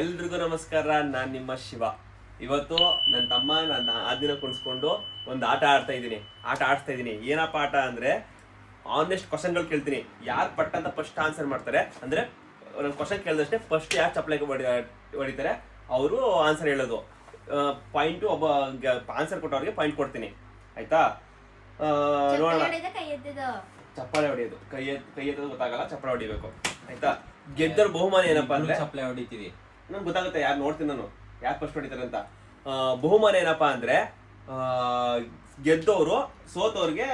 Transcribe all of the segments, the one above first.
ಎಲ್ರಿಗೂ ನಮಸ್ಕಾರ. ನಾನ್ ನಿಮ್ಮ ಶಿವ. ಇವತ್ತು ನನ್ನ ತಮ್ಮ ನನ್ನ ಆದಿನ ಕುಣಿಸ್ಕೊಂಡು ಒಂದು ಆಟ ಆಡ್ತಾ ಇದ್ದೀನಿ. ಏನಪ್ಪ ಆಟ ಅಂದ್ರೆ ಆನೆಸ್ಟ್ ಕ್ವಶನ್ಗಳು ಕೇಳ್ತೀನಿ. ಯಾರು ಪಟ್ ಅಂತ ಫಸ್ಟ್ ಆನ್ಸರ್ ಮಾಡ್ತಾರೆ ಅಂದ್ರೆ ಒಂದು ಕ್ವಶನ್ ಕೇಳಿದಷ್ಟೇ ಫಸ್ಟ್ ಯಾರು ಚಪ್ಪಲಿಗೆ ಹೊಡಿತಾರೆ ಅವರು ಆನ್ಸರ್ ಹೇಳೋದು. ಪಾಯಿಂಟು ಒಬ್ಬ ಆನ್ಸರ್ ಕೊಟ್ಟವ್ರಿಗೆ ಪಾಯಿಂಟ್ ಕೊಡ್ತೀನಿ, ಆಯ್ತಾ? ನೋಡೋಣ. ಚಪ್ಪಾಳೆ ಹೊಡಿಯೋದು, ಕೈ ಎತ್ತೋದು ಗೊತ್ತಾಗಲ್ಲ, ಚಪ್ಪಾಳೆ ಹೊಡಿಬೇಕು, ಆಯ್ತಾ? ಗೆದ್ದರ ಬಹುಮಾನ ಏನಪ್ಪಾ ಅಂದ್ರೆ ಚಪ್ಪಾಳೆ ಹೊಡಿತೀವಿ, ನನ್ಗೆ ಗೊತ್ತಾಗುತ್ತೆ ಯಾರು ನೋಡ್ತೀನಿ ನಾನು ಯಾರು ಫಸ್ಟ್ ಹೊಡಿತಾರೆ ಅಂತ. ಬಹುಮಾನ ಏನಪ್ಪಾ ಅಂದ್ರೆ ಗೆದ್ದವರು ಸೋತವ್ರಿಗೆ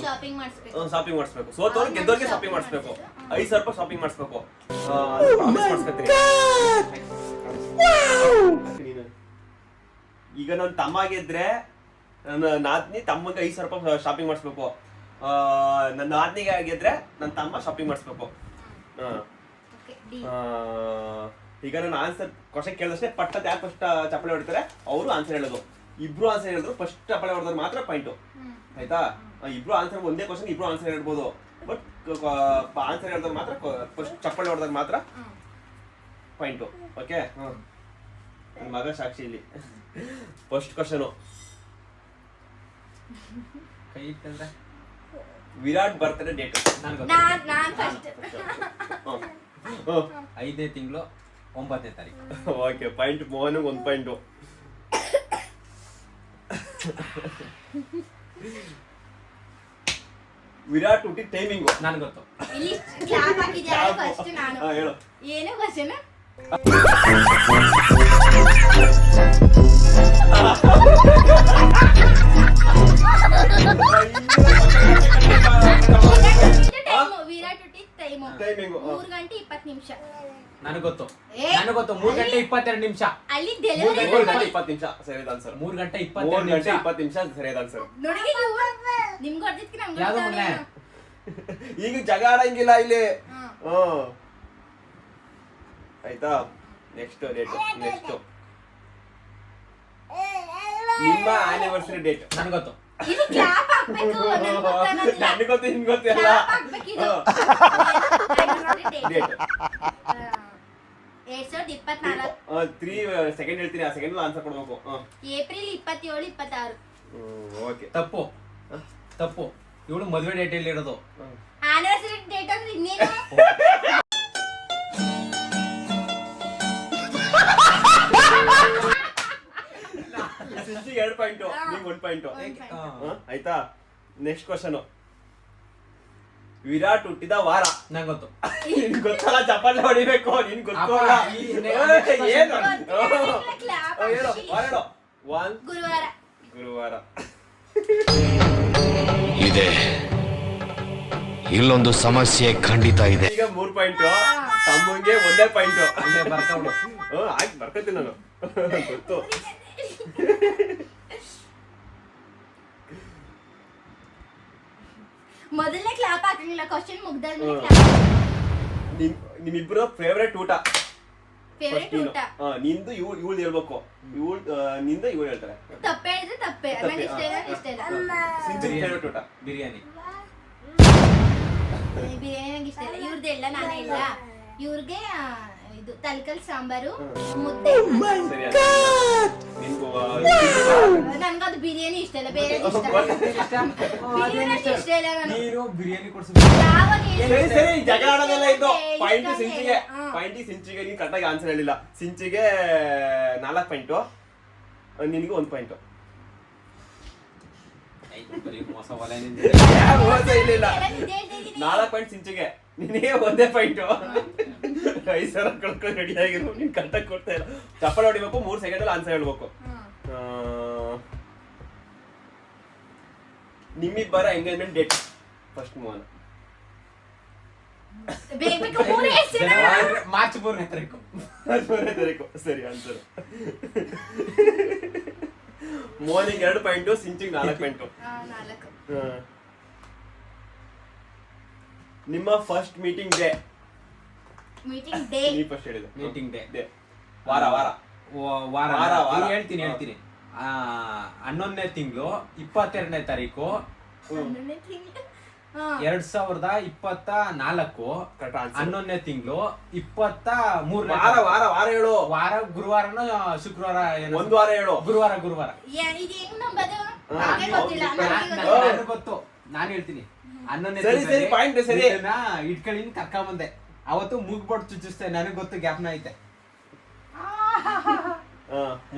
ಶಾಪಿಂಗ್ ಮಾಡಿಸ್ಬೇಕು, ಸೋತವ್ರು ಗೆದ್ದವ್ರಿಗೆ ಶಾಪಿಂಗ್ ಮಾಡಿಸ್ಬೇಕು, 5,000 ರೂಪಾಯಿ ಶಾಪಿಂಗ್ ಮಾಡಿಸ್ಬೇಕು. ಈಗ ನನ್ನ ತಮ್ಮ ಗೆದ್ರೆ ನನ್ನ ನಾದ್ನಿ ತಮ್ಮಂಗೆ 5,000 ರೂಪಾಯಿ ಶಾಪಿಂಗ್ ಮಾಡಿಸ್ಬೇಕು. ನನ್ನ ನಾದ್ನಿಗೆ ಗೆದ್ರೆ ನನ್ನ ತಮ್ಮ ಶಾಪಿಂಗ್ ಮಾಡಿಸ್ಬೇಕು. ಈಗ ನಾನು ಆನ್ಸರ್ ಕ್ವಶನ್ ಕೇಳಿದಷ್ಟೇ ಪಟ್ಟದ ಯಾರು ಫಸ್ಟ್ ಚಪ್ಪಳೆ ಹೊಡಿತಾರೆ ಅವರು ಆನ್ಸರ್ ಹೇಳೋದು. ಇಬ್ರು ಆನ್ಸರ್ ಹೇಳಿದ್ರು ಫಸ್ಟ್ ಚಪ್ಪಳೆ ಹೊಡೆದ್ರೆ ಮಾತ್ರ ಪಾಯಿಂಟು, ಆಯ್ತಾ? ಇಬ್ರು ಆನ್ಸರ್ ಒಂದೇ ಕ್ವಶನ್ ಇಬ್ರು ಆನ್ಸರ್ ಹೇಳ್ಬೋದು, ಬಟ್ ಆನ್ಸರ್ ಹೇಳಿದ್ರೆ ಮಾತ್ರ ಫಸ್ಟ್ ಚಪ್ಪಳೆ ಹೊಡೆದಾಗ ಮಾತ್ರ ಪಾಯಿಂಟು. ಓಕೆ, ನನ್ನ ಮಗ ಸಾಕ್ಷಿ ಇಲ್ಲಿ. ಫಸ್ಟ್ ಕ್ವಶನು, ಕೈ ಇಟ್ಟಂದ್ರೆ ವಿರಾಟ್ ಬರ್ತ್ಡೇ ಡೇಟ್. 5ನೇ ತಿಂಗಳು 9ನೇ ತಾರೀಕು. Okay, point. ಮೋಹನ್ಗೆ 1 ಪಾಯಿಂಟು. ವಿರಾಟ್ ಹುಟ್ಟಿ ಟೈಮಿಂಗು ನನ್ಗೆ ಗೊತ್ತು. ಹೇಳು. ಏನು ಕ್ವಶನ್? ಟೈಮಿಂಗು 3 ಗಂಟೆ 20 ನಿಮಿಷ. ನನಗೆ ಗೊತ್ತು 3 ಗಂಟೆ 22 ನಿಮಿಷ. ಅಲ್ಲಿ 3 ಗಂಟೆ 20 ನಿಮಿಷ ಸರಿಯಾದ ಆನ್ಸರ್. 3 ಗಂಟೆ 20 ನಿಮಿಷ ನಿಮಿಷ ಸರಿಯಾದ ಆನ್ಸರ್. ನಿಮ್ಗೆ ಗೊತ್ತಿದ್ಕೆ ನಮ್ಗೆ ಯಾವ್ದು ಮನೆ? ಈಗ ಜಗ ಆಡಂಗಿಲ್ಲ ಇಲ್ಲಿ. ಆಯ್ತಾ? Next date. ನಿಮ್ಮ ಆನಿವರ್ಸರಿ ಡೇಟ್. ನನಗೆ ಗೊತ್ತು. ಇದು ಕ್ಲಾಪ್ ಹಾಕ್ಬೇಕು. ನನಗೆ ಗೊತ್ತು, ನಿಮ್ಗೆ ಗೊತ್ತಿಲ್ಲ. ಡೇಟ್ 2024. 3 ಸೆಕೆಂಡ್ ಹೇಳ್ತೀನಿ, ಆ ಸೆಕೆಂಡ್ ಆನ್ಸರ್ ಕೊಡ್ಬೇಕು. ಏಪ್ರಿಲ್ 27, 26. ಓಕೆ, ತಪ್ಪು. ಇವಳು ಮದುವೆ ಡೇಟ್ ಎಲ್ಲಿ ಇರೋದು? ಆನಿವರ್ಸರಿ ಡೇಟ್ ಅಂದ್ರೆ ಇನ್ನೇನು? ಸಿಂಚಿಗೆ 2 ಪಾಯಿಂಟು, ನಿಂಗೆ 1 ಪಾಯಿಂಟು, ಆಯ್ತಾ? ನೆಕ್ಸ್ಟ್ ಕ್ವಶನ್, ವಿರಾಟ್ ಹುಟ್ಟಿದ ವಾರ. ನಂಗೆ ಗೊತ್ತು. ನಿನ್ ಗೊತ್ತಲ್ಲ, ಚಪ್ಪಾಳೆ ಹೊಡಿಬೇಕು. ನಿನ್ ಗೊತ್ತಲ್ಲ ಏನು? ಗುರುವಾರ. ಇದೆ, ಇಲ್ಲೊಂದು ಸಮಸ್ಯೆ ಖಂಡಿತ ಇದೆ. ಈಗ 3 ಪಾಯಿಂಟು, ತಮ್ಮಂಗೆ 1 ಪಾಯಿಂಟು. ಅಲ್ಲೇ ಬರ್ತಾವಳು. ಆಯ್ತು, ಬರ್ಕೊತೀನಿ ನಾನು. ಗೊತ್ತು. ಮೊದಲನೇ ಕ್ಲಾಪ್ ಹಾಕಲಿಲ್ಲ, ಕ್ವಶನ್ ಮುಗ್ದಾದ್ಮೇಲೆ ನಿಮ್ಮಿಬ್ರು ಫೇವ್ರೆಟ್ ಊಟ. ಫೇವರೇಟ್ ಊಟ. ನಿಂದು ಇವಳು ಹೇಳ್ಬೇಕು, ನಿಂದ ಇವಳು ಹೇಳ್ತಾರೆ. ತಪ್ಪೆ ಹೇಳಿದ್ರೆ ತಪ್ಪೆ. ಆಮೇಲೆ ಇಷ್ಟ ಇಲ್ಲ. ಸಿಂಚಿಗೆ ಫೇವ್ರೆಟ್ ಊಟ ಬಿರಿಯಾನಿ ನಂಗೆ ಇಷ್ಟ ಇಲ್ಲ. ಇವ್ರದ್ದೆಲ್ಲ ನಾನೇ ಇಲ್ಲ. ಇವ್ರಿಗೆ ಇದು ತಲಕಲ್ ಸಾಂಬಾರು, ಮುದ್ದೆ. ನನ್ಗದು ಬಿರಿಯಾನಿ ಇಷ್ಟ ಇಲ್ಲ, ಬೇರೆ ಇಷ್ಟ ಇಲ್ಲ. ನೀನು ಬಿರಿಯಾನಿ ಕೊಡ್ಸು. ಸರಿ, ಜಗ ಆಡೋದೆಲ್ಲ ಇದು. ಪಾಯಿಂಟ್ ಸಿಂಚಿಗೆ ನೀನ್ ಕರೆಕ್ಟಾಗಿ ಆನ್ಸರ್ ಹೇಳಿಲ್ಲ. ಸಿಂಚಿಗೆ 4 ಪಾಯಿಂಟು, ನಿನಗೆ 1 ಪಾಯಿಂಟು. ಮೋಸ ಇಲ್ಲ. 4 ಪಾಯಿಂಟ್ ಸಿಂಚಿಗೆ, ನಿನಗೆ 1 ಪಾಯಿಂಟು. 5,000 ಕಳ್ಕೊಂಡು ರೆಡಿ ಆಗಿರು. ನೀನ್ ಕರೆಕ್ಟಾಗಿ ಕೊಡ್ತಾ ಇಲ್ಲ. ಚಪ್ಪಲ್ ಹೊಡಿಬೇಕು, 3 ಸೆಕೆಂಡ್ ಅಲ್ಲಿ ಆನ್ಸರ್ ಹೇಳ್ಬೇಕು. ನಿಮ್ಮಿಬ್ಬರ engagement date. First Mohan. March 3ನೇ ತಾರೀಕು. ಸರಿ ಆನ್ಸರ್. ಮೋಹನಿಗೆ 2 ಪಾಯಿಂಟು, ಸಿಂಚಿಗೆ 4 ಪಾಯಿಂಟು. ನಿಮ್ಮ ಫಸ್ಟ್ ಮೀಟಿಂಗ್ ಡೇ. ನೀ ಫಸ್ಟ್ ಹೇಳಿದ. ಮೀಟಿಂಗ್ ಡೇ ವಾರ. ಹೇಳ್ತೀನಿ 11ನೇ ತಿಂಗಳು 22ನೇ ತಾರೀಕು. ಹಾ. 2024 Correct answer. 11ನೇ ತಿಂಗಳು 23 ವಾರ ವಾರ ವಾರ ಹೇಳು. ವಾರ ಗುರುವಾರನ ಶುಕ್ರವಾರ ಏನೋ ಒಂದು ವಾರ ಹೇಳು. ಗುರುವಾರ ಇದು ಹೆಂಗ್ ನಂಬೋದು ಹಾ, ನನಗೆ ಗೊತ್ತಿಲ್ಲ ಹೌದು, ನನಗೆ ಹಾ. ಗೊತ್ತಿಲ್ಲ. ನನಗೆ ಗೊತ್ತು, ನಾನು ಹೇಳ್ತೀನಿ. 11ನೇ ಸರಿ, ಸರಿ, point ಸರಿ. ಇಟ್ಕೊಳ್ಳಿ ಕರ್ಕೊಂಬಂದೆ ಅವತ್ತು ಮುಗ್ಬಿಟ್ಟು ಚುಚ್ಚಿಸ್ತೆ, ನನಗೆ ಗೊತ್ತು ಗ್ಯಾಪ್ನ ಐತೆ.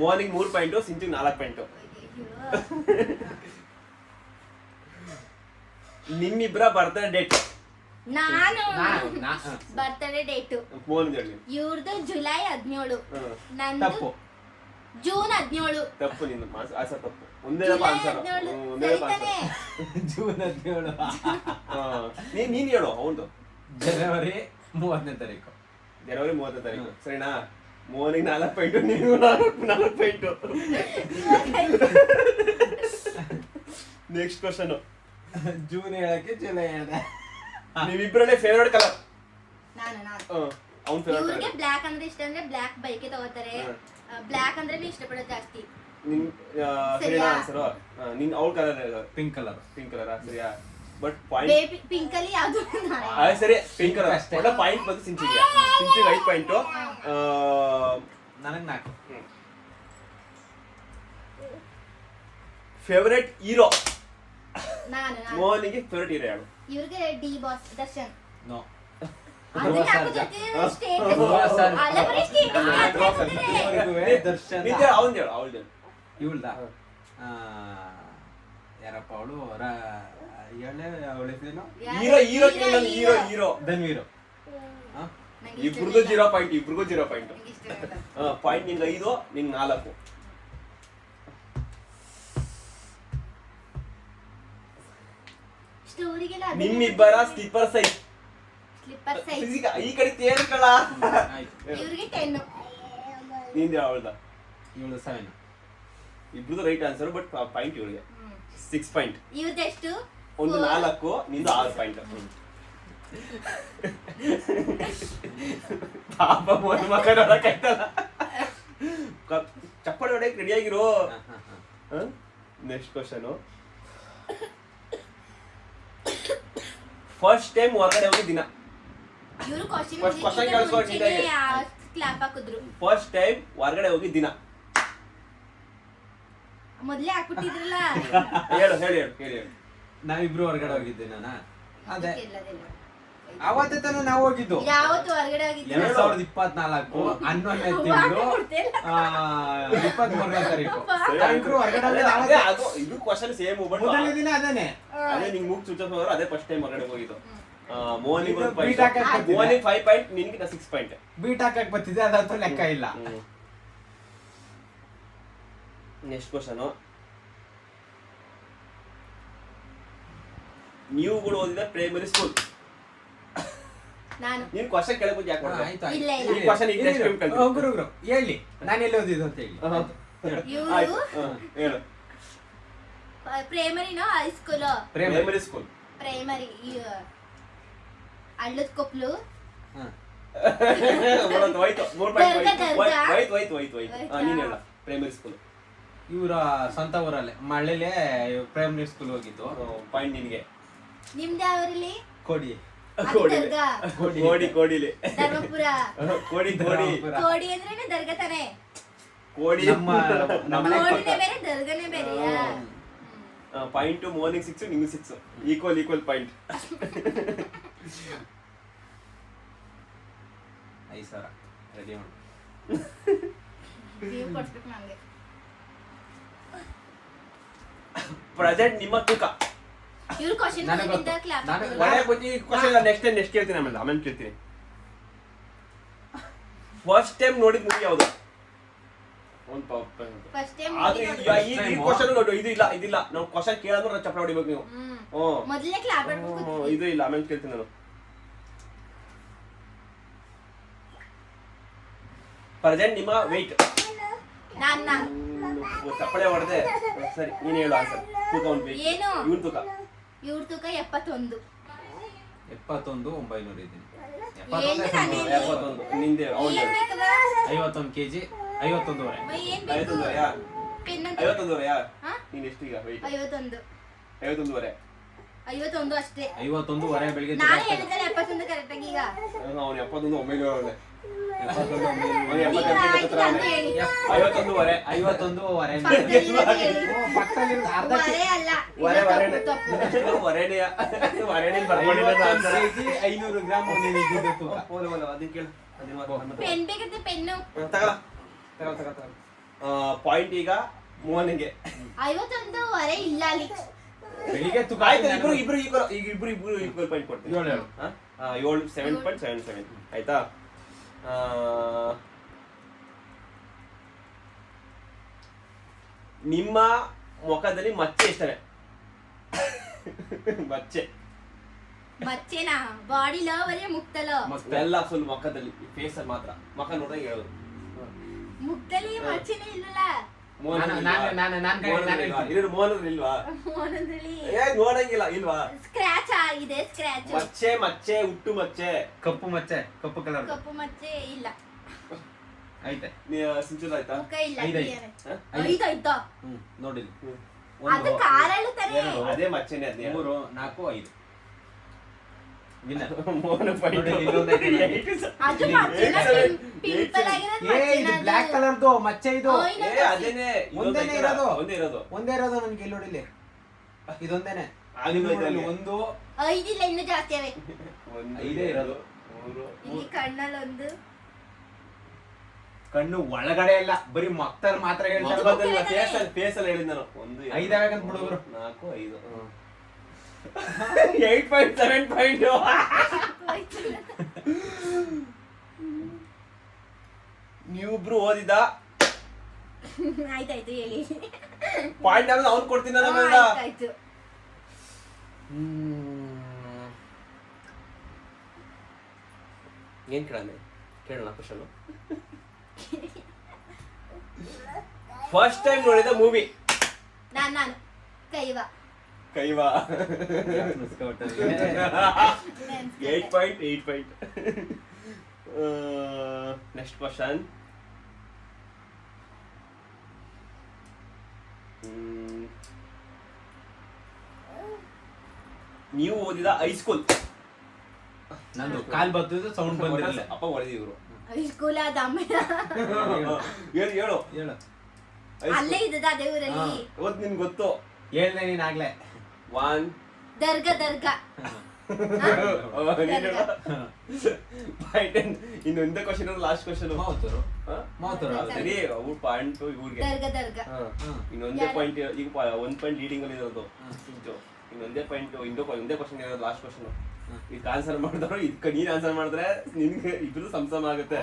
ಮೋನಿಗೆ 3 ಪಾಯಿಂಟ್, ಸಿಂಚುಗೆ 4 ಪಾಯಿಂಟ್. ನಿಮ್ಮಿಬ್ಬರ ಬರ್ತ್ಡೇ ಡೇಟ್ ನಾನು ನಾನು ಬರ್ತಡೇ ಡೇಟು ಮೋನ್ ಹೇಳಿ. ಇವ್ರದ್ದು ಜುಲೈ 17, ನಂದು ತಪ್ಪು. ಜೂನ್ 17. ತಪ್ಪು ನಿಂದು ಆನ್ಸರ್ ತಪ್ಪು. ಒಂದೇ ಜುಲೈ ಆನ್ಸರ್. 17 ಒಂದೇ ಸರಿ ಆನ್ಸರ್. ತಾನೇ? ಜೂನ್ 17 ನೀನ್ ಹೇಳು ಅವನು. ಜನವರಿ 30ನೇ ತಾರೀಕು. ಜನವರಿ 30 ತಾರೀಕು ಸರಿನಾ? ಮೋನಿಗೆ 4 ಪಾಯಿಂಟ್, ನೀವು 4 ಪಾಯಿಂಟ್. Next question. ಜೂನ್ ಹೇಳಕ್ಕೆ ಜುಲೈ ಹೇಳ್ದೆ. ನೀವಿಬ್ಬರಲ್ಲೇ ಫೇವರೇಟ್ ಕಲರ್. ನಾನು ಅವ್ನ ಫೇವರೇಟ್ ಇವ್ರಿಗೆ ಕಲರ್. ಬ್ಲ್ಯಾಕ್ ಅಂದ್ರೆ ಇಷ್ಟ ಅಂದ್ರೆ ಬ್ಲ್ಯಾಕ್ ಬೈಕೆ ತಗೋತಾರೆ. ಬ್ಲ್ಯಾಕ್ ಅಂದ್ರೆ ಇಷ್ಟಪಡೋದು ಜಾಸ್ತಿ. ನಿನ್ ಸರಿನಾ ಸರಿಯಾ? ಆನ್ಸರ್? ನಿನ್ ಅವ್ಳ colour pink colour. Pink colour ಸರಿಯಾ? ಬಟ್ ಪಾಯಿಂಟ್ ಬೇಬಿ ಪಿಂಕ್ ಅಲ್ಲಿ ಯಾವ್ದು ಸರಿ ಪಿಂಕ್ ಕಲರ್ ಅಷ್ಟೇ. ಒಳ್ಳೆ ಪಾಯಿಂಟ್ ಬಂದು ಸಿಂಚಿಗೆ 5 ಪಾಯಿಂಟ್. ನನಗೆ 4. Favourite hero. ನಾನು ಮೋನಿಗೆ ಫೇವರೇಟ್ ಹೀರೋ ಯಾರು? ಇವ್ರಿಗೆ ಡಿ ಬಾಸ್ ದರ್ಶನ್. ನೋ. ಅದನ್ನ ಯಾಕೋ ಜೊತೆ ಸ್ಟೇಟಸ್ ದರ್ಶನ್. ಅಲ್ಲ ಬರೀ ಸ್ಟೇಟಸ್ ದರ್ಶನ್. ನಿಂದೆ ಅವ್ನ್ ಹೇಳು ಅವ್ಳ್ದು ಹೇಳು. ಇವಳ್ದ ಯಾರಪ್ಪ ಅವಳು ಹೇಳೆ ಅವಳ ಹೆಸರೇನು? ಹೀರೋ ಕೇಳಲ್ಲ. ಹೀರೋ ಧನ್ವೀರು. ಇಬ್ರಿಗೂ 0 ಪಾಯಿಂಟ್. ಪಾಯಿಂಟ್ ನಿಂಗೆ 5, ನಿಂಗೆ 4. ಸ್ಟೋರಿಗೆಲ್ಲ ನಿಮ್ಮಿಬ್ಬರ ಸ್ಲಿಪ್ಪರ್ ಸೈಜ್. ಸ್ಲಿಪ್ಪರ್ ಸೈಜ್ ಈ ಕಡೆ ತೇರ್ಕಳ. ಆಯ್ತು. ಇವ್ರಿಗೆ 10. ನಿಂದೆ ಅವಳ್ದ. ಇವಳು 7. ಇಬ್ರದ್ದು ರೈಟ್ ಆನ್ಸರ್ ಬಟ್ ಪಾಯಿಂಟ್ ಇವಳಿಗೆ 6 ಪಾಯಿಂಟ್. ಇವ್ರದೆಷ್ಟು? ಒಂದು 4, ನಿಂದು 6 ಪಾಯಿಂಟ್. ಪಾಪ ಒಂದು ಮಕ್ಕ ನೋಡಕ್ಕಾಯ್ತಲ್ಲ. ಚಪ್ಪಡಿ ಹೊಡೆಯಕ್ಕೆ ರೆಡಿ ಆಗಿರೋ. Next question. ಫಸ್ಟ್ ಟೈಮ್ ಹೊರಗಡೆ ಹೋಗಿ ದಿನ. ಇವ್ರು question ಕೇಳಿಸ್ಕೊಂಡು ನೀಟಾಗಿ. ಕ್ಲಾಪ್ ಹಾಕಿದ್ರು. ಫಸ್ಟ್ ಟೈಮ್ ಹೊರಗಡೆ ಹೋಗಿ ದಿನ. ಮೊದ್ಲೇ ಹಾಕ್ಬಿಟ್ಟಿದ್ರಲ್ಲ. ಹೇಳು ಹೇಳಿ ಹೇಳು ಹೇಳಿ ಹೇಳು. ನಾವಿಬ್ರು ಹೊರಗಡೆ ಹೋಗಿದ್ದೆ ನಾನು. ಅದೇ ಇಲ್ಲದಿಲ್ಲ. ಅವತ್ತೇ ತಾನೇ ನಾವು ಹೋಗಿದ್ದು. ಯಾವತ್ತು ಹೊರಗಡೆ ಹೋಗಿದ್ರು? 2024 11ನೇ ತಿಂಗಳು 23ನೇ ತಾರೀಕು. ನಾವಿಬ್ರು ಹೊರಗಡೆ ಹೋಗಿದ್ದು ಅದೇ ಅವತ್ತೇ. ಅದು ಇದು ಕ್ವಶನ್ ಸೇಮ್ ಬಟ್ ಮೊದಲನೇ ದಿನ ಅದೇನೆ. ಅದೇ ನಿಂಗೆ ಮೂಗ್ ಚುಚ್ಚ ಹೋದ್ರೆ ಅದೇ ಫಸ್ಟ್ ಟೈಮ್ ಹೊರಗಡೆ ಹೋಗಿದ್ದು. ಮೋನಿಗೆ ಇದು 1 ಪಾಯಿಂಟ್, beat ಹಾಕಕ್ ಬರ್ತಿದೆ. ಮೋನಿಗೆ 5 ಪಾಯಿಂಟ್, ನಿನ್ಗೆ 6 ಪಾಯಿಂಟ್. ಬೀಟ್ ಹಾಕಕ್ ಬರ್ತಿದೆ, ಅದಂತೂ ಲೆಕ್ಕ ಇಲ್ಲ. Next question. ನೀವುಗಳು ಓದಿದ ಪ್ರೈಮರಿ ಸ್ಕೂಲ್. ನಾನು ನೀನ್ ಕ್ವಶನ್ ಕೇಳಬಹುದು ಯಾಕೆ ಮಾಡಿದೆ? ಆಯ್ತು, ಇಲ್ಲ, ಆಯ್ತು. ಇಲ್ಲ. ಈ question ಈಗ next time ಕಲ್ತು. ಗುರು ಹೇಳಿ ನಾನು ಎಲ್ಲಿ ಓದಿದ್ದು ಅಂತ ಹೇಳಿ. ಇವ್ರು ಆಯ್ತು, ಹೇಳು. ಪ್ರೈಮರಿನೋ ಹೈಸ್ಕೂಲ್? Primary school. ಪ್ರೈಮರಿ ಹಳ್ಳದ ಕೊಪ್ಲು. ಹೋಯ್ತು 3 ಪಾಯಿಂಟ್ ಹೋಯ್ತು. ನೀನ್ ಹೇಳ ಪ್ರೈಮರಿ ಸ್ಕೂಲ್. ಇವರ ಸ್ವಂತ ಊರಲ್ಲೇ ಮಳ್ಳಿಲೆ ಪ್ರೈಮರಿ ಸ್ಕೂಲ್ ಹೋಗಿದ್ದು. ಪಾಯಿಂಟ್ ನಿನ್ಗೆ. ನಿಮ್ದು ಅವರಲ್ಲಿ ಕೋಡಿ. ಕೋಡಿಲಿ ಧರ್ಮಪುರ. ಕೋಡಿ ಕೋಡಿ ಅಂದ್ರೇನೆ ದರ್ಗಾ ತಾನೆ. ಕೋಡಿ ನಮ್ಮ ಕೋಡಿನೇ ಬೇರೆ ದರ್ಗನೇ ಬೇರೆಯಾ? ಪಾಯಿಂಟ್. ಮೋರ್ನಿಂಗ್ 6, ನಿಂಗೆ 6. Equal point. 5,000 ರೆಡಿ ಮಾಡು. ನೀವು ಕೊಡ್ಸ್ಬೇಕು ನಂಗೆ. ಪ್ರೆಸೆಂಟ್ ನಿಮ್ಮ ತೂಕ. ಇವ್ರು ಕ್ವಶನ್ ನನಗೆ ಗೊತ್ತು. ಮಾಡಿದ್ದ ಕ್ಲಾಪ್ ನನಗೆ- ಒಳ್ಳೆ ಬುದ್ಧಿ ಕ್ವಶನ್. ನೆಕ್ಸ್ಟ್ ಕೇಳ್ತೀನಿ, ಆಮೇಲೆ ಕೇಳ್ತೀನಿ. ಫಸ್ಟ್ ಟೈಮ್ ನೋಡಿದ ಮೂವಿ ಯಾವುದು? ಫಸ್ಟ್ ಟೈಮ್ ಆದ್ರೆ ಈ ಕ್ವಶನ್ ನೋಡು. ಇದಿಲ್ಲ ನಾವು ಕ್ವಶನ್ ಕೇಳಿದ್ರೆ ನಾವು ಚಪ್ಪಳ ಹೊಡಿಬೇಕು ನೀವು. ಮೊದಲೇ ಕ್ಲಾಪ್ ಮಾಡ್ಬೇಕು. ಇದು ಇಲ್ಲ, ಆಮೇಲೆ ಕೇಳ್ತೀನಿ ನಾನು. ಪ್ರೆಸೆಂಟ್ ನಿಮ್ಮ ವೆಯ್ಟ್. ನಾನು ಚಪ್ಪಳೆ ಹೊಡೆದೆ. ಸರಿ, ನೀನು ಹೇಳು ಆನ್ಸರ್. ತೂಕ ಒಂದು ಬೇಕು. ಏನು? ಇವ್ರ ತೂಕ. ಇವ್ರ ತೂಕ 71. 71,900 ಇದ್ದೀನಿ. ಏನು ತಾನೇ? 71. ನಿಂದೆ ಅವ್ನು ಏನ್ ಬೇಕದ? 51 kg, 51.5. ಏನ್ ಬೇಕು? 51 ಪೆನ್ ಅಂತ 51 ಹಾ? ನೀನ್ ಎಷ್ಟು ಈಗ ವೆಯ್ಟ್? 51. 51. 51 ಅಷ್ಟೇ. 51 ಬೆಳಿಗ್ಗೆ ನಾನು ಹೇಳಿದ್ರೆ 71 ಕರೆಕ್ಟ್ ಆಗಿ ಈಗ. ಅವ್ನು 71 ಒಮ್ಮೆಲೆ ಅವಳೆ. 51 ವರೆ ಅಲ್ಲ. $500 ಗ್ರಾಮ್ ಪೆನ್ ಬೇಕಂತೆ ಪೆನ್ನು. ಪಾಯಿಂಟ್ ಈಗ ಮೋಹನ್ಗೆ 51 ವರೆ ಇಲ್ಲ ಅಲ್ಲಿ. ಬೆಳಿಗ್ಗೆ ತೂಕ ಇಬ್ರು ಈಕ್ವಲ್ ಪಾಯಿಂಟ್ ಕೊಡ್ತೀನಿ. 7.77 ಆಯ್ತಾ. ನಿಮ್ಮ ಮುಖದಲ್ಲಿ ಮಚ್ಚೆ ಇಷ್ಟವೆ. ಮಚ್ಚೆನಾ ಬಾಡಿಲೋ ಬರೀ ಮುಕ್ತಲೋ? ಎಲ್ಲ ಫುಲ್ ಮುಖದಲ್ಲಿ, ಫೇಸ್ ಅಲ್ಲಿ ಮಾತ್ರ. ಮುಖ ನೋಡ್ದಾಗ ಹೇಳೋದು ಮುಕ್ತಲಿ ಮಚ್ಚೆನೇ ಇಲ್ಲಲ್ಲ. ನೋಡಂಗಿಲ್ಲ ಇಲ್ವಾ? ಸ್ಕ್ರಾಚ್ ಆಗಿದೆ. ಸ್ಕ್ರಾಚ್ ಮಚ್ಚೆ ಹುಟ್ಟು ಮಚ್ಚೆ, ಕಪ್ಪು ಮಚ್ಚೆ, ಕಪ್ಪು ಕಲರ್ ಕಪ್ಪು ಮಚ್ಚೆ ಇಲ್ಲ. ಐತೆ ಸಿಂಚೂರ್ ಆಯ್ತಾ? ಮುಖ ಇಲ್ಲ. ಐದು. ಆಯ್ತಾ ನೋಡಿ ಅದು ಕಾರಲ್ಲ ತಾನೆ. ಅದೇ ಮಚ್ಚೆನೆ. 3, 4, 5 ಅದು ಮಚ್ಚೆನ ಪಿಂಪಲ್ ಆಗಿರೋದು ಮಚ್ಚೆನ. ಬ್ಲಾಕ್ ಕಲರ್ದು ಮಚ್ಚೆ ಇದು. ಅದೇನೆ ಒಂದೇ ಇರೋದು. ಒಂದೇ ಇರೋದು ನನ್ಗೆ ಇಲ್ಲಿ ನೋಡಿಲ್ಲಿ ಇದೊಂದೇನೆ. ಒಂದು 5 ಇಲ್ಲ, ಇನ್ನೂ ಜಾಸ್ತಿ ಅವೆ. 5 ಇರೋದು. ಇಲ್ಲಿ ಕಣ್ಣಲ್ಲಿ ಒಂದು. ಕಣ್ಣು ಒಳಗಡೆ ಇಲ್ಲ, ಬರೀ ಮಕ್ಕಳು ಮಾತ್ರ ಹೇಳ್ತಾರೆ. ಫೇಸ್ ಅಲ್ಲಿ ಹೇಳಿದ್ ನಾನು. 5 ಆಗಂತ ಬಿಡುವರು. 4, 5 8.7 ನೀವಿಬ್ರು ಓದಿದ ಆಯ್ತಾಯ್ತು ಹೇಳಿ. ಪಾಯಿಂಟ್ ಆಮೇಲೆ ಅವ್ನು ಕೊಡ್ತೀನಿ. ಆಯ್ತು. ಏನ್ ಕೇಳೋಣ ಕ್ವಶನ್. ಫಸ್ಟ್ ಟೈಮ್ ನೋಡಿದ ಮೂವಿ? ನಾನು ಕೈವಾ. 8.8. Next question. ನೀವು ಓದಿದ ಹೈಸ್ಕೂಲ್? ನಂದು ಕಾಲ್ ಬರ್ತದೆ, ಸೌಂಡ್ ಬಂದಿರಲಿಲ್ಲ. ಅಪ್ಪ ಹೊಡೆದಿವ್ರು. ಹೈಸ್ಕೂಲ್ ಅದ ಹೇಳು ಅಲ್ಲೇ ಇದ್ದದ ಅದೇ ಊರಲ್ಲಿ. ಇವತ್ತು ನಿನ್ಗೆ ಗೊತ್ತು. ಹೇಳ್ದೆ ನೀನ್ ಆಗ್ಲೇ. 1 ದರ್ಗಾ ಇನ್ನೊಂದೇ ಕ್ವಶನ್, ಲಾಸ್ಟ್ ಕ್ವಶನ್. ಸರಿ, ಅವ್ರು ಪಾಯಿಂಟ್ ಇವ್ರಿಗೆ. ದರ್ಗಾ ಇನ್ನೊಂದೇ ಪಾಯಿಂಟ್. ಈಗ 1 ಪಾಯಿಂಟ್ ಲೀಡಿಂಗ್ ಅಲ್ಲಿ ಇರೋದು. ಇನ್ನೊಂದೇ ಪಾಯಿಂಟ್, ಒಂದೇ ಕ್ವಶನ್ ಇರೋದು, ಲಾಸ್ಟ್ ಕ್ವಶನ್. ಇದಕ್ಕೆ ಆನ್ಸರ್ ಮಾಡಿದ್ರು, ಇದಕ್ಕೆ ನೀನ್ ಆನ್ಸರ್ ಮಾಡಿದ್ರೆ ನಿನ್ಗೆ ಇಬ್ರು ಸಮ ಆಗುತ್ತೆ.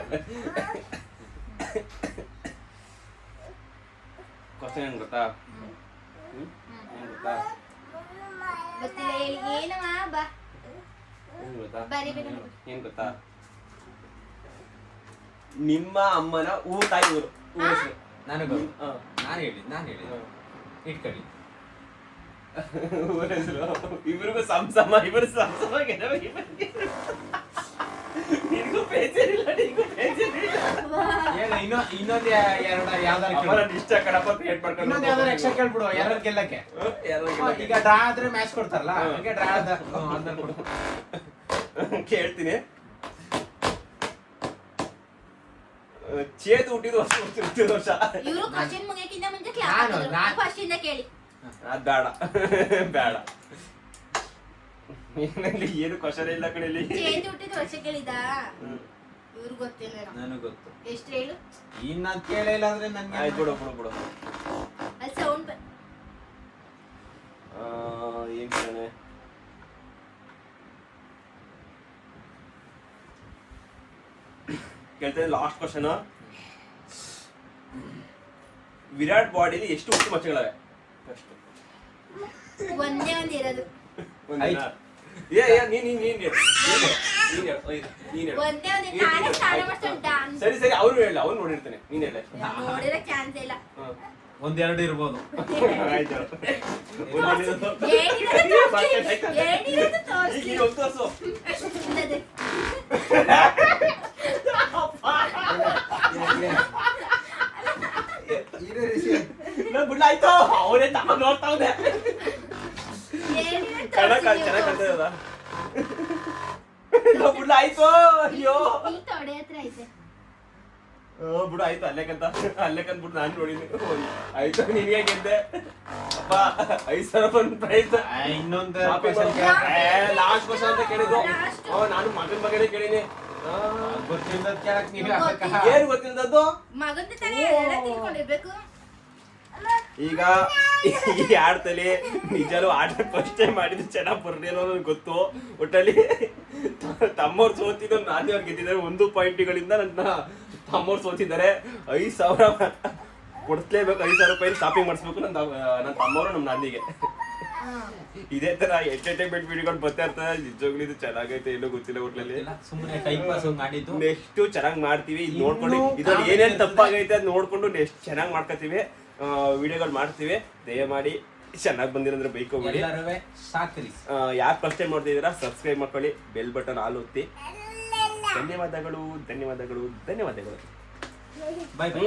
ಕ್ವಶನ್ ಏನ್ ಗೊತ್ತಾ? ಗೊತ್ತಿಲ್ಲ ಹೇಳಿ. ಏನಮ್ಮ ಬಾ. ಏನ್ ಗೊತ್ತಾ? ನಿಮ್ಮ ಅಮ್ಮನ ತಾಯಿ ಊರು ಹೆಸರು? ನಾನು ಹೇಳಿ ಇಟ್ಕೊಳ್ಳಿ. ಊರ ಹೆಸರು ಇಬ್ರಿಗೂ ಸಮ. ಇಬ್ರು ಸಮ. ನಿನ್ಗೂ ಬೇಜಾರಿಲ್ಲ, ನಿನ್ಗೂ ಬೇಜಾರಿಲ್ಲ. ಇನ್ನೊಂದು ಯಾವ್ದಾರು ಇಷ್ಟ ಕಡಪ ಕ್ರಿಯೇಟ್ ಮಾಡ್ಕೊಂಡು ಇನ್ನೊಂದು ಯಾವ್ದಾರು ಎಕ್ಸ್ಟ್ರಾ ಕೇಳ್ಬಿಡು. ಎರಡು ಗೆಲ್ಲಕ್ಕೆ. ಈಗ ಡ್ರಾ ಆದ್ರೆ ಮ್ಯಾಚ್ ಕೊಡ್ತಾರಲ್ಲ, ಹಂಗೆ ಡ್ರಾ ಆದ ಕೇಳ್ತೀನಿ. ಚೇತು ಹುಟ್ಟಿದ ವರ್ಷ. ಇವರು ಕ್ವಶನ್ ಮುಗಿಯಕ್ಕಿಂತ ಮುಂಚೆ ಕ್ಲಾಸ್ ಫಸ್ಟ್ ಇಂದ ಕೇಳಿ. ಅದ್ ಬೇಡ. ಏನು ಕ್ವಶನ್ ಇಲ್ಲ ಕಡೆಯಲ್ಲಿ. ಚೇತು ಹುಟ್ಟಿದ ವರ್ಷ ಕೇಳಿದ. ಇವ್ರು ಗೊತ್ತಿಲ್ಲ. ನನಗೆ ಗೊತ್ತು. ಎಷ್ಟು ಹೇಳು? ಇನ್ನ ಕೇಳಿಲ್ಲ ಅಂದ್ರೆ ನನ್ಗೆ. ಆಯ್ತು ಬಿಡು. ಅದು ಸೌಂಡ್ ಏನ್ ಕೇಳನೆ? ಕೇಳ್ತೇನೆ, ಲಾಸ್ಟ್ ಕ್ವಶನ್. ವಿರಾಟ್ ಬಾಡಿಲಿ ಎಷ್ಟು ಹುಟ್ಟು ಮಚ್ಚೆಗಳವೆ? ಒಂದೇ ಒಂದು ಇರೋದು. ಸರಿ ಅವ್ರು ಹೇಳ, ಅವ್ನು ನೋಡಿರ್ತೇನೆ. ನೀನ್ ಹೇಳ. ನೋಡಿರೋ ಚಾನ್ಸ್ ಇಲ್ಲ. ಒಂದೆರಡು ಇರ್ಬೋದು. ಬಿಡ್ಲಾಯ್ತು, ಅವರೇ ತಮ್ಮ ನೋಡ್ತಾವ್ದೆ. ಚೆನ್ನಾಗಿ ಕಾಣ್ತದ ಬಿಡ್ಲ ಆಯ್ತು ಅಯ್ಯೋ ಇಲ್ಲಿ ತೊಡೆ ಹತ್ರ ಐತೆ. ಬಿಡು ಆಯ್ತು ಅಲ್ಲೇಕಂತ ಬಿಡು ನಾನು ನೋಡಿನಿ ಆಯ್ತು ನಿನ್ಗೆ ಗೆದ್ದೆ ಅಪ್ಪ 5,000 ಪ್ರೈಸ್. ಇನ್ನೊಂದು ಲಾಸ್ಟ್ ಕ್ವಶನ್ ಅಂತ ಕೇಳಿದ್ದು ನಾನು ಮಗನ ಬಗ್ಗೆನೇ ಕೇಳಿನಿ. ಗೊತ್ತಿಲ್ಲದ ಕೇಳಕ್ ನೀವೇ ಏನ್ ಗೊತ್ತಿಲ್ಲದದ್ದು ಮಗಂದು ತಾನೇ ಎಲ್ಲ ತಿಳ್ಕೊಂಡಿರ್ಬೇಕು. ಈಗ ಈ ಆಟದಲ್ಲಿ ನಿಜಾಲು ಆಟ ಫಸ್ಟ್ ಟೈಮ್ ಮಾಡಿದ್ದು ಚೆನ್ನಾಗಿ ಬರ್ಲಿಲ್ಲ ಅನ್ನೋದು ಗೊತ್ತು. ಒಟ್ಟಲ್ಲಿ ತಮ್ಮವ್ರು ಸೋತಿದ್ದು ನಾನೇ ಅವ್ರು ಗೆದ್ದಿದ್ದಾರೆ. 1 ಪಾಯಿಂಟ್ಗಳಿಂದ ನನ್ನ ತಮ್ಮವ್ರು ಸೋತಿದ್ದಾರೆ. 5,000 ಕೊಡಿಸ್ಲೇಬೇಕು. 5,000 ರೂಪಾಯಿ ಶಾಪಿಂಗ್ ಮಾಡಿಸ್ಬೇಕು ನನ್ನ ತಮ್ಮವರು ನಮ್ಮ ನಾದಿಗೆ. ಇದೇ ತರ ಎಂಟರ್ಟೈನ್ಮೆಂಟ್ ವಿಡಿಯೋಗಳು ಬರ್ತಾ ಇರ್ತದೆ. ನಿಜವಾಗ್ಲೂ ಇದು ಚೆನ್ನಾಗೈತೆ ಎಲ್ಲೋ ಗೊತ್ತಿಲ್ಲ. ಒಟ್ಲಲ್ಲಿ ಸುಮ್ಮನೆ ಟೈಮ್ ಪಾಸ್ ಮಾಡಿದ್ದು. ನೆಕ್ಸ್ಟ್ ಚೆನ್ನಾಗಿ ಮಾಡ್ತೀವಿ. ಇದು ನೋಡ್ಕೊಂಡು ಇದ್ರಲ್ಲಿ ಏನೇನ್ ತಪ್ಪಾಗೈತೆ ಅದ್ ನೋಡ್ಕೊಂಡು ನೆಕ್ಸ್ಟ್ ಚೆನ್ನಾಗಿ ಮಾಡ್ಕೊತೀವಿ, ವಿಡಿಯೋಗಳು ಮಾಡ್ತೀವಿ. ದಯಮಾಡಿ ಚೆನ್ನಾಗಿ ಬಂದಿರಂದ್ರೆ ಬೈಕ್ ಹೋಗ್ಬಿಡಿ. ಸಾಕ್ರಿ. ಯಾರು ಫಸ್ಟ್ ಟೈಮ್ ನೋಡ್ತಿದ್ದೀರಾ ಸಬ್ಸ್ಕ್ರೈಬ್ ಮಾಡ್ಕೊಳ್ಳಿ, ಬೆಲ್ ಬಟನ್ ಆಲ್ ಒತ್ತಿ. ಧನ್ಯವಾದಗಳು. Bye bye.